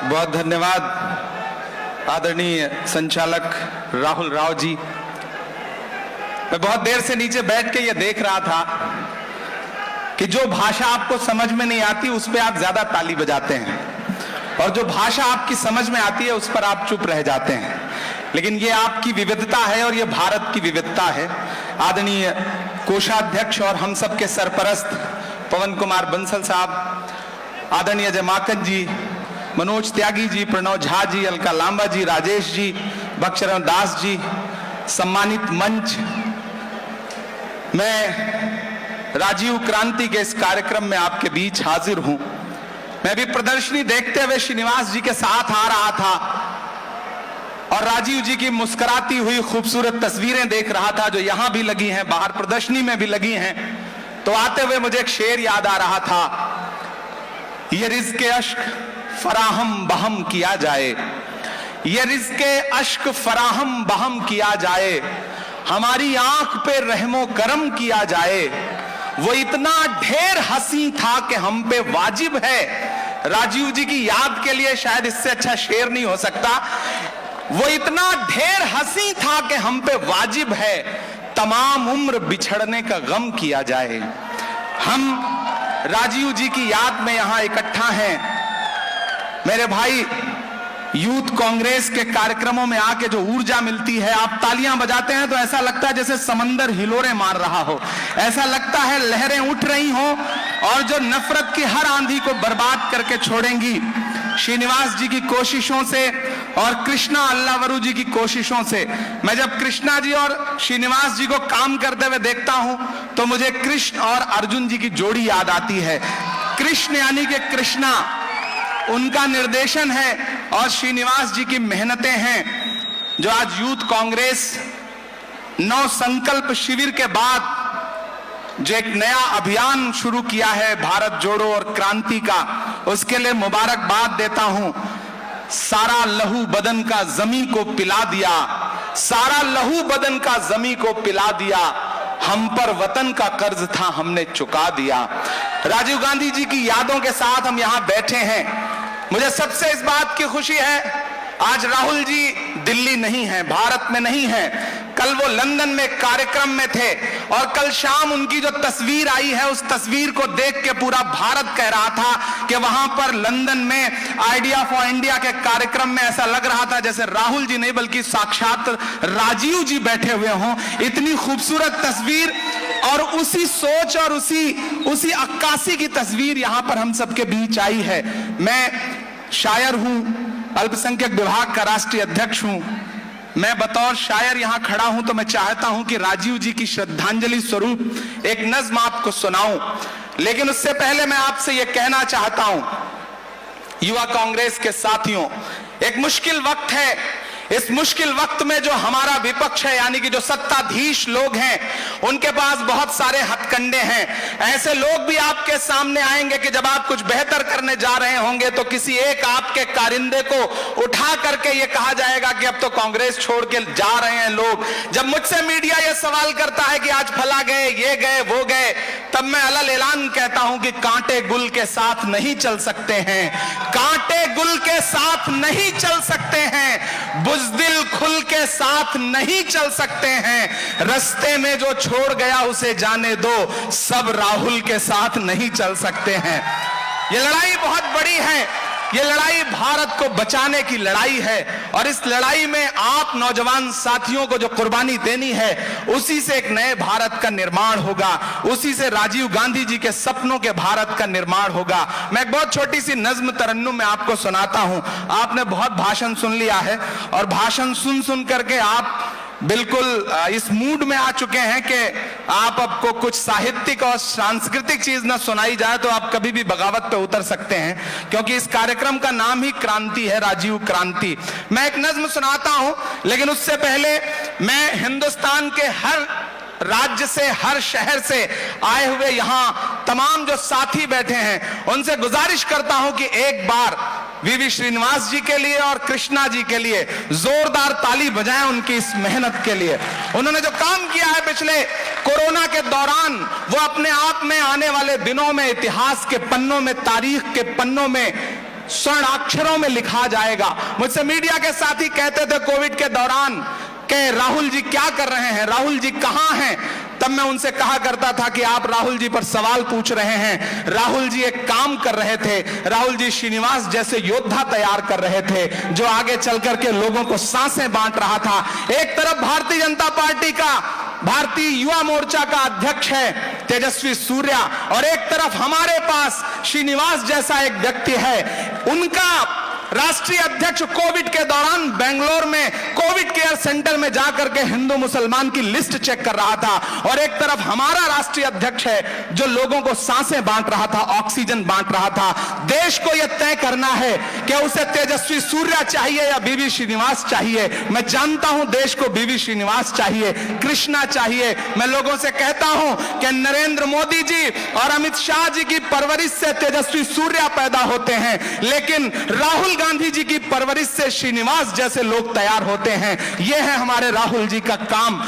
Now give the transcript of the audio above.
बहुत धन्यवाद आदरणीय संचालक राहुल राव जी। मैं बहुत देर से नीचे बैठ के ये देख रहा था कि जो भाषा आपको समझ में नहीं आती उस पर आप ज्यादा ताली बजाते हैं और जो भाषा आपकी समझ में आती है उस पर आप चुप रह जाते हैं। लेकिन ये आपकी विविधता है और ये भारत की विविधता है। आदरणीय कोषाध्यक्ष और हम सब के सरपरस्त पवन कुमार बंसल साहब, आदरणीय जयमाकन जी, मनोज त्यागी जी, प्रणव झा जी, अलका लांबा जी, राजेश जी, भक्तचरण दास जी, सम्मानित मंच, मैं राजीव क्रांति के इस कार्यक्रम में आपके बीच हाजिर हूं। मैं भी प्रदर्शनी देखते हुए श्रीनिवास जी के साथ आ रहा था और राजीव जी की मुस्कुराती हुई खूबसूरत तस्वीरें देख रहा था जो यहां भी लगी हैं, बाहर प्रदर्शनी में भी लगी हैं। तो आते हुए मुझे एक शेर याद आ रहा था, ये रिज़्क़े अश्क फराहम बहम किया जाए, ये रिज़्क़े अश्क फराहम बहम किया जाए, हमारी आंख पे रहमो करम किया जाए, वो इतना ढेर हंसी था कि हम पे वाजिब है। राजीव जी की याद के लिए शायद इससे अच्छा शेर नहीं हो सकता। वो इतना ढेर हंसी था कि हम पे वाजिब है, तमाम उम्र बिछड़ने का गम किया जाए। हम राजीव जी की याद में यहां इकट्ठा हैं। मेरे भाई, यूथ कांग्रेस के कार्यक्रमों में आके जो ऊर्जा मिलती है, आप तालियां बजाते हैं तो ऐसा लगता है जैसे समंदर हिलोरे मार रहा हो, ऐसा लगता है लहरें उठ रही हो और जो नफरत की हर आंधी को बर्बाद करके छोड़ेंगी श्रीनिवास जी की कोशिशों से और कृष्णा अल्लावरू जी की कोशिशों से। मैं जब कृष्णा जी और श्रीनिवास जी को काम करते हुए देखता हूं तो मुझे कृष्ण और अर्जुन जी की जोड़ी याद आती है। कृष्ण यानी कि कृष्णा, उनका निर्देशन है और श्रीनिवास जी की मेहनतें हैं जो आज यूथ कांग्रेस 9 संकल्प शिविर के बाद जो एक नया अभियान शुरू किया है भारत जोड़ो और क्रांति का, उसके लिए मुबारकबाद देता हूं। सारा लहू बदन का जमी को पिला दिया, सारा लहू बदन का जमी को पिला दिया, हम पर वतन का कर्ज था हमने चुका दिया। राजीव गांधी जी की यादों के साथ हम यहां बैठे हैं। मुझे सबसे इस बात की खुशी है, आज राहुल जी दिल्ली नहीं है, भारत में नहीं है, कल वो लंदन में कार्यक्रम में थे और कल शाम उनकी जो तस्वीर आई है उस तस्वीर को देख के पूरा भारत कह रहा था कि वहां पर लंदन में आइडिया फॉर इंडिया के कार्यक्रम में ऐसा लग रहा था जैसे राहुल जी नहीं बल्कि साक्षात राजीव जी बैठे हुए हों। इतनी खूबसूरत तस्वीर और उसी सोच और उसी अक्कासी की तस्वीर यहां पर हम सबके बीच आई है। मैं शायर हूं, अल्पसंख्यक विभाग का राष्ट्रीय अध्यक्ष हूं। मैं बतौर शायर यहां खड़ा हूं तो मैं चाहता हूं कि राजीव जी की श्रद्धांजलि स्वरूप एक नज्म आपको सुनाऊं, लेकिन उससे पहले मैं आपसे यह कहना चाहता हूं, युवा कांग्रेस के साथियों, एक मुश्किल वक्त है। इस मुश्किल वक्त में जो हमारा विपक्ष है यानी कि जो सत्ताधीश लोग हैं उनके पास बहुत सारे हथकंडे हैं। ऐसे लोग भी आपके सामने आएंगे कि जब आप कुछ बेहतर करने जा रहे होंगे तो किसी एक आपके कारिंदे को उठा करके ये कहा जाएगा कि अब तो कांग्रेस छोड़ के जा रहे हैं लोग। जब मुझसे मीडिया ये सवाल करता है कि आज फला गए, ये गए, वो गए, तब मैं अलल ऐलान कहता हूं कि कांटे गुल के साथ नहीं चल सकते हैं, कांटे गुल के साथ नहीं चल सकते हैं, बुज़दिल खुल के साथ नहीं चल सकते हैं, रस्ते में जो छोड़ गया उसे जाने दो, सब राहुल के साथ नहीं चल सकते हैं। ये लड़ाई बहुत बड़ी है, ये लड़ाई भारत को बचाने की लड़ाई है और इस लड़ाई में आप नौजवान साथियों को जो कुर्बानी देनी है उसी से एक नए भारत का निर्माण होगा, उसी से राजीव गांधी जी के सपनों के भारत का निर्माण होगा। मैं एक बहुत छोटी सी नज्म तरन्नुम में आपको सुनाता हूं। आपने बहुत भाषण सुन लिया है और भाषण सुन सुन करके आप बिल्कुल इस मूड में आ चुके हैं कि आप आपको कुछ साहित्यिक और सांस्कृतिक चीज न सुनाई जाए तो आप कभी भी बगावत पे उतर सकते हैं, क्योंकि इस कार्यक्रम का नाम ही क्रांति है, राजीव क्रांति। मैं एक नज्म सुनाता हूं, लेकिन उससे पहले मैं हिंदुस्तान के हर राज्य से, हर शहर से आए हुए यहां तमाम जो साथी बैठे हैं उनसे गुजारिश करता हूं कि एक बार वीवी श्रीनिवास जी के लिए और कृष्णा जी के लिए जोरदार ताली बजाएं उनकी इस मेहनत के लिए। उन्होंने जो काम किया है पिछले कोरोना के दौरान, वो अपने आप में आने वाले दिनों में इतिहास के पन्नों में, तारीख के पन्नों में स्वर्ण अक्षरों में लिखा जाएगा। मुझसे मीडिया के साथी कहते थे कोविड के दौरान कि राहुल जी क्या कर रहे हैं, राहुल जी कहां हैं? तब मैं उनसे कहा करता था कि आप राहुल जी पर सवाल पूछ रहे हैं, राहुल जी एक काम कर रहे थे, राहुल जी श्रीनिवास जैसे योद्धा तैयार कर रहे थे जो आगे चल करके लोगों को सांसें बांट रहा था। एक तरफ भारतीय जनता पार्टी का, भारतीय युवा मोर्चा का अध्यक्ष है तेजस्वी सूर्या, और एक तरफ हमारे पास श्रीनिवास जैसा एक व्यक्ति है। उनका राष्ट्रीय अध्यक्ष कोविड के दौरान बेंगलोर में कोविड केयर सेंटर में जाकर के हिंदू मुसलमान की लिस्ट चेक कर रहा था, और एक तरफ हमारा राष्ट्रीय अध्यक्ष है जो लोगों को सांसें बांट रहा था, ऑक्सीजन बांट रहा था। देश को यह तय करना है कि उसे तेजस्वी सूर्या चाहिए या बीवी श्रीनिवास चाहिए। मैं जानता हूं देश को बीवी श्रीनिवास चाहिए, कृष्णा चाहिए। मैं लोगों से कहता हूं कि नरेंद्र मोदी जी और अमित शाह जी की परवरिश से तेजस्वी सूर्या पैदा होते हैं, लेकिन राहुल गांधी जी की परवरिश से श्रीनिवास जैसे लोग तैयार होते हैं। यह है हमारे राहुल जी का काम।